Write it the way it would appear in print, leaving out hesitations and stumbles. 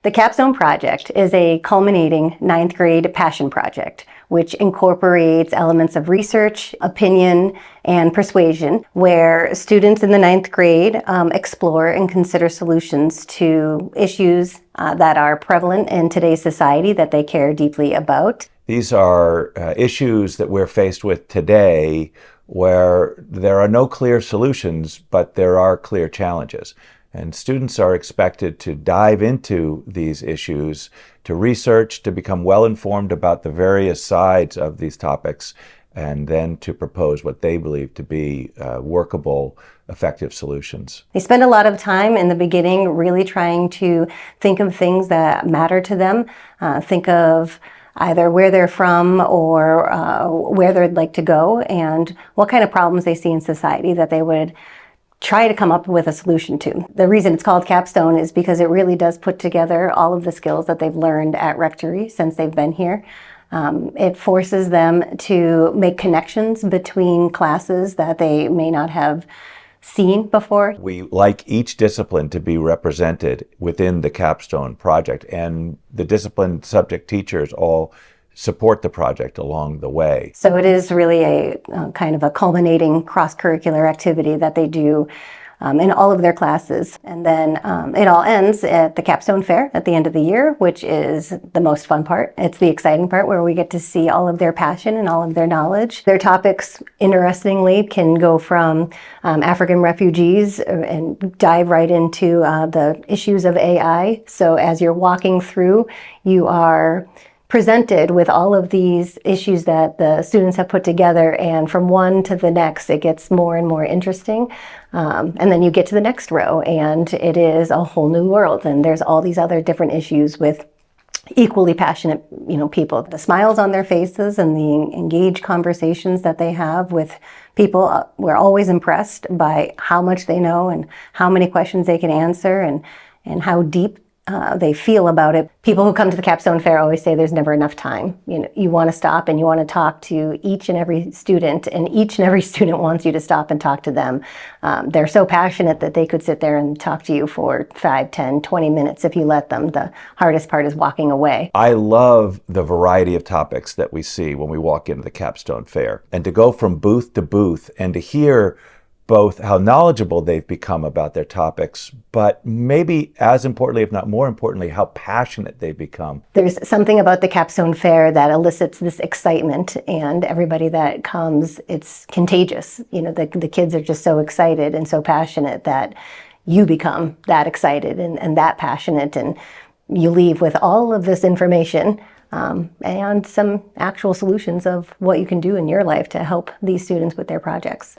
The Capstone project is a culminating ninth grade passion project, which incorporates elements of research, opinion, and persuasion, where students in the ninth grade explore and consider solutions to issues that are prevalent in today's society that they care deeply about. These are issues that we're faced with today where there are no clear solutions, but there are clear challenges. And students are expected to dive into these issues, to research, to become well-informed about the various sides of these topics, and then to propose what they believe to be workable, effective solutions. They spend a lot of time in the beginning really trying to think of things that matter to them, think of either where they're from or where they'd like to go, and what kind of problems they see in society that they would try to come up with a solution to. The reason it's called Capstone is because it really does put together all of the skills that they've learned at Rectory since they've been here. It forces them to make connections between classes that they may not have seen before. We like each discipline to be represented within the Capstone project, and the discipline subject teachers all support the project along the way. So it is really a kind of a culminating cross-curricular activity that they do in all of their classes. And then it all ends at the Capstone Fair at the end of the year, which is the most fun part. It's the exciting part where we get to see all of their passion and all of their knowledge. Their topics, interestingly, can go from African refugees and dive right into the issues of AI. So as you're walking through, you are presented with all of these issues that the students have put together, and from one to the next it gets more and more interesting, and then you get to the next row and it is a whole new world, and there's all these other different issues with equally passionate people. The smiles on their faces and the engaged conversations that they have with people, we're always impressed by how much they know and how many questions they can answer, and how deep they feel about it. People who come to the Capstone Fair always say there's never enough time. You want to stop and you want to talk to each and every student, and each and every student wants you to stop and talk to them. They're so passionate that they could sit there and talk to you for 5, 10, 20 minutes if you let them. The hardest part is walking away. I love the variety of topics that we see when we walk into the Capstone Fair, and to go from booth to booth and to hear both how knowledgeable they've become about their topics, but maybe as importantly, if not more importantly, how passionate they've become. There's something about the Capstone Fair that elicits this excitement, and everybody that comes, it's contagious. The kids are just so excited and so passionate that you become that excited and that passionate, and you leave with all of this information and some actual solutions of what you can do in your life to help these students with their projects.